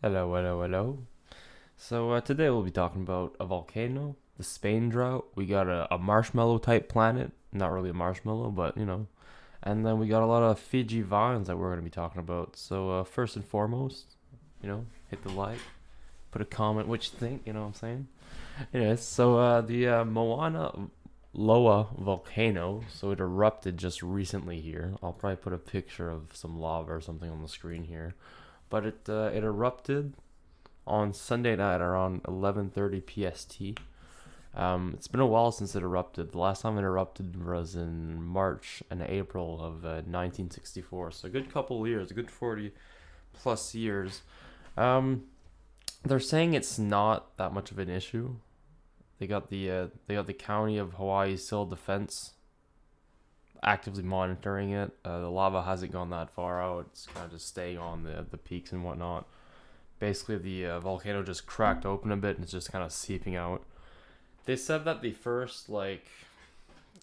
Hello, hello, hello. So today we'll be talking about a volcano, the Spain drought. We got a marshmallow type planet, not really a marshmallow, but and then we got a lot of Fiji vines that we're gonna be talking about. So first and foremost, hit the like, put a comment, what you think. You know what I'm saying? Anyways, so the Mauna Loa Volcano, so it erupted just recently here. I'll probably put a picture of some lava or something on the screen here, but it erupted on Sunday night around 11:30 PST. It's been a while since it erupted. The last time it erupted was in March and April of 1964. So a good couple of years, a good 40 plus years. Um, they're saying it's not that much of an issue. They got the county of Hawaii Civil Defense actively monitoring it. The lava hasn't gone that far out. It's kind of just staying on the peaks and whatnot. Basically, the volcano just cracked open a bit and it's just kind of seeping out. They said that the first, like,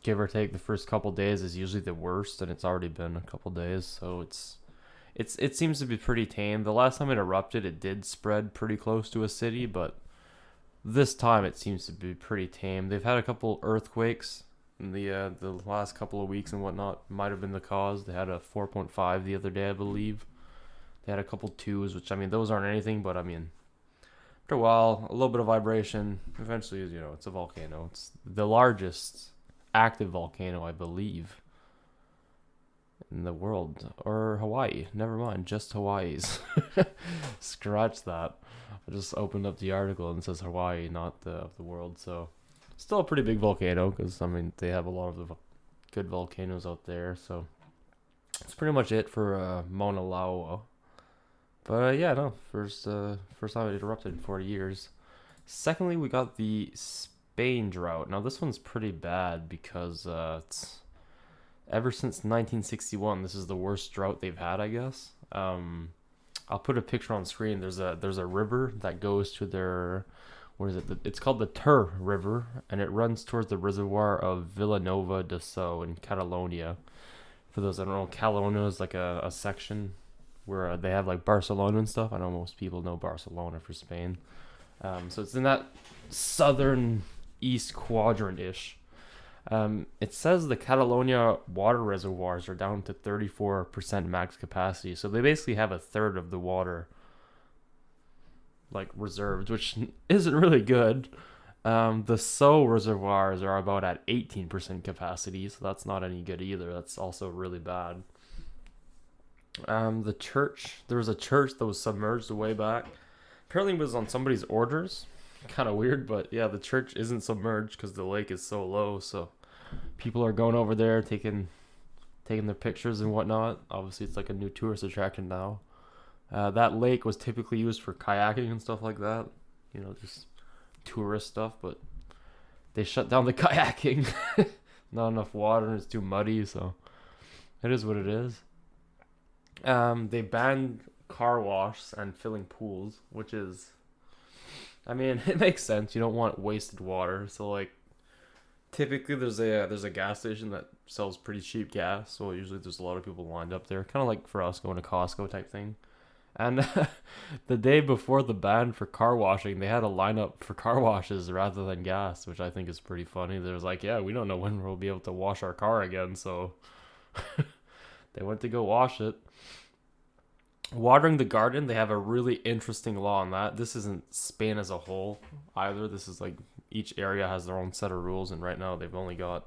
give or take, the first couple days is usually the worst, and it's already been a couple days, so it seems to be pretty tame. The last time it erupted, it did spread pretty close to a city, but this time it seems to be pretty tame. They've had a couple earthquakes in the last couple of weeks and whatnot. Might have been the cause. They had a 4.5 the other day, I believe. They had a couple twos, which, I mean, those aren't anything, but I mean, after a while, a little bit of vibration. Eventually, it's a volcano. It's the largest active volcano, I believe, in the world. Or Hawaii. Never mind, just Hawaii's. Scratch that. I just opened up the article and it says Hawaii, not of the world. So, still a pretty big volcano because, I mean, they have a lot of the good volcanoes out there. So, that's pretty much it for Mauna Loa. But yeah, no, first time it erupted in 40 years. Secondly, we got the Spain drought. Now this one's pretty bad because it's ever since 1961. This is the worst drought they've had, I guess. I'll put a picture on screen. There's a river that goes to their, what is it? It's called the Tur River, and it runs towards the reservoir of Villanova de So in Catalonia. For those that don't know, Catalonia is like a section where they have like Barcelona and stuff. I know most people know Barcelona for Spain. So it's in that southern east quadrant ish. It says the Catalonia water reservoirs are down to 34% max capacity. So they basically have a third of the water like reserved, which isn't really good. The So reservoirs are about at 18% capacity, so that's not any good either. That's also really bad. The church, there was a church that was submerged a way back. Apparently it was on somebody's orders. Kind of weird, but yeah, the church isn't submerged because the lake is so low. So people are going over there, taking their pictures and whatnot. Obviously, it's like a new tourist attraction now. That lake was typically used for kayaking and stuff like that. Just tourist stuff. But they shut down the kayaking. Not enough water, and it's too muddy. So it is what it is. They banned car wash and filling pools, which is, I mean, it makes sense. You don't want wasted water. So like, typically there's a gas station that sells pretty cheap gas. So usually there's a lot of people lined up there, kind of like for us going to Costco type thing. And the day before the ban for car washing, they had a lineup for car washes rather than gas, which I think is pretty funny. There's like, yeah, we don't know when we'll be able to wash our car again, so they went to go wash it. Watering the garden, they have a really interesting law on that. This isn't Spain as a whole either. This is like each area has their own set of rules, and right now they've only got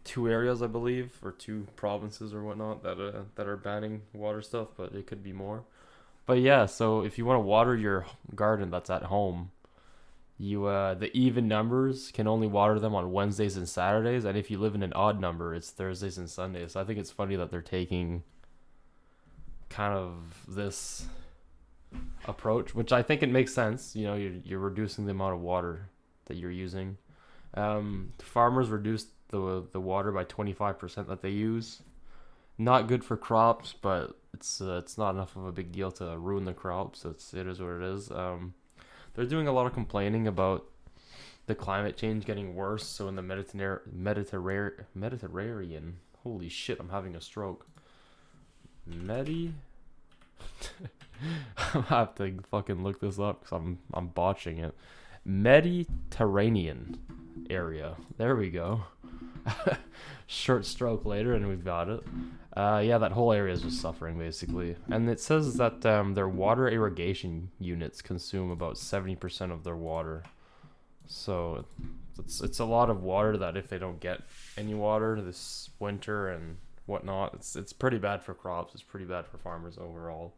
two areas, I believe, or two provinces or whatnot that are banning water stuff, but it could be more. But yeah, so if you want to water your garden that's at home, you the even numbers can only water them on Wednesdays and Saturdays, and if you live in an odd number, it's Thursdays and Sundays. So I think it's funny that they're taking kind of this approach, which I think it makes sense. You're reducing the amount of water that you're using. Farmers reduced the water by 25% that they use. Not good for crops, but it's not enough of a big deal to ruin the crops. It is what it is. They're doing a lot of complaining about the climate change getting worse. So in the Mediterranean, holy shit, I'm having a stroke. I have to fucking look this up because I'm botching it. Mediterranean area. There we go. Short stroke later, and we've got it. Yeah, that whole area is just suffering basically, and it says that their water irrigation units consume about 70% of their water. So it's a lot of water that if they don't get any water this winter and whatnot, it's pretty bad for crops. It's pretty bad for farmers overall.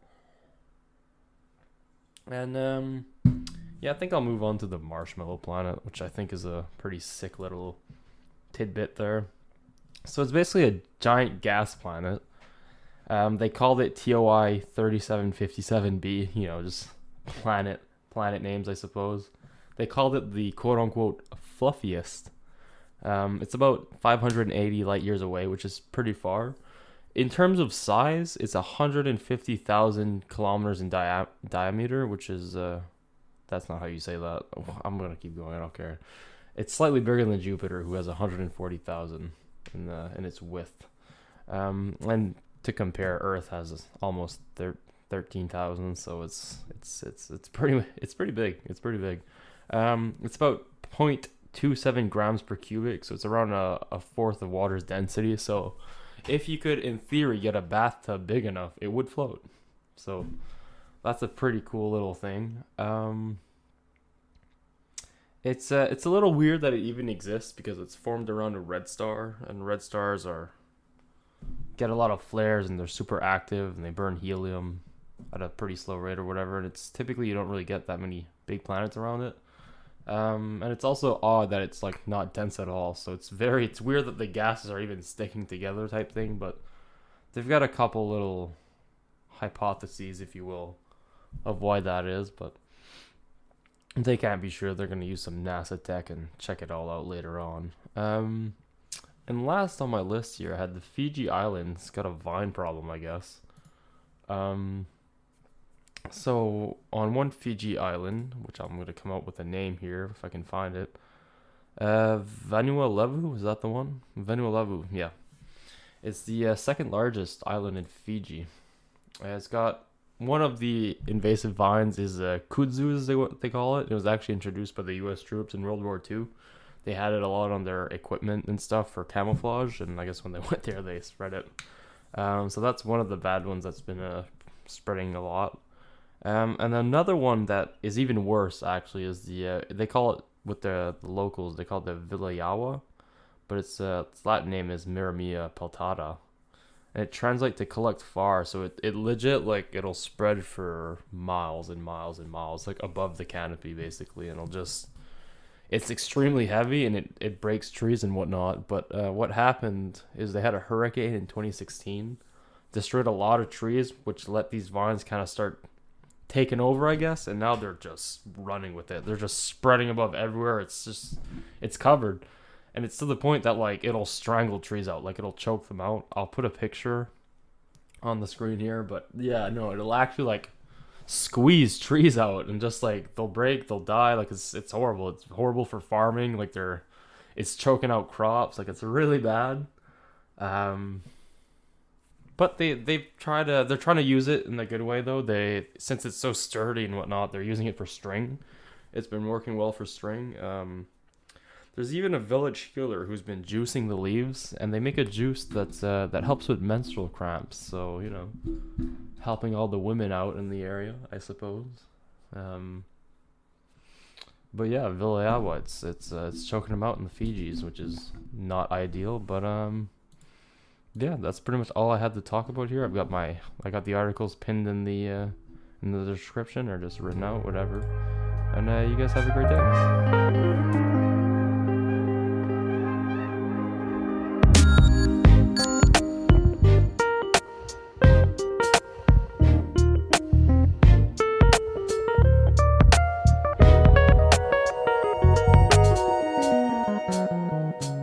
And yeah, I think I'll move on to the Marshmallow planet, which I think is a pretty sick little tidbit there. So it's basically a giant gas planet. They called it TOI 3757b, you know, just planet names, I suppose. They called it the quote-unquote fluffiest. It's about 580 light years away, which is pretty far. In terms of size, it's 150,000 kilometers in diameter, which is... that's not how you say that. I'm going to keep going, I don't care. It's slightly bigger than Jupiter, who has 140,000 in its width. And to compare, Earth has almost 13,000, so it's pretty big. It's pretty big. It's about 0.27 grams per cubic, so it's around a fourth of water's density. So if you could, in theory, get a bathtub big enough, it would float. So that's a pretty cool little thing. It's a little weird that it even exists because it's formed around a red star, and red stars get a lot of flares and they're super active and they burn helium at a pretty slow rate or whatever. And it's typically you don't really get that many big planets around it. And it's also odd that it's like not dense at all. So it's weird that the gases are even sticking together type thing. But they've got a couple little hypotheses, if you will, of why that is, but they can't be sure. They're going to use some NASA tech and check it all out later on. And last on my list here, I had the Fiji Islands. Got a vine problem, I guess. So on one Fiji island, which I'm going to come up with a name here if I can find it. Vanua Levu, is that the one? Vanua Levu, yeah. It's the second largest island in Fiji. It's got one of the invasive vines is kudzu, is what they call it. It was actually introduced by the U.S. troops in World War II. They had it a lot on their equipment and stuff for camouflage, and I guess when they went there, they spread it. So that's one of the bad ones that's been spreading a lot. And another one that is even worse, actually, is they call it, with the locals, they call it the Vilayawa, but its Latin name is Miramia peltata. And it translates to collect far, so it legit, like, it'll spread for miles and miles and miles, like, above the canopy, basically, and it's extremely heavy, and it breaks trees and whatnot, but what happened is they had a hurricane in 2016, destroyed a lot of trees, which let these vines kind of start taking over, I guess, and now they're just running with it. They're just spreading above everywhere. It's covered. And it's to the point that, like, it'll strangle trees out. Like, it'll choke them out. I'll put a picture on the screen here. But, yeah, no, it'll actually, like, squeeze trees out. And just, like, they'll break, they'll die. Like, it's horrible. It's horrible for farming. Like, it's choking out crops. Like, it's really bad. But they're trying to use it in a good way, though. Since it's so sturdy and whatnot, they're using it for string. It's been working well for string. There's even a village healer who's been juicing the leaves, and they make a juice that helps with menstrual cramps. So, you know, helping all the women out in the area, I suppose. But yeah, Vilayawa, it's choking them out in the Fijis, which is not ideal. But yeah, that's pretty much all I had to talk about here. I got the articles pinned in the description or just written out, whatever. And you guys have a great day.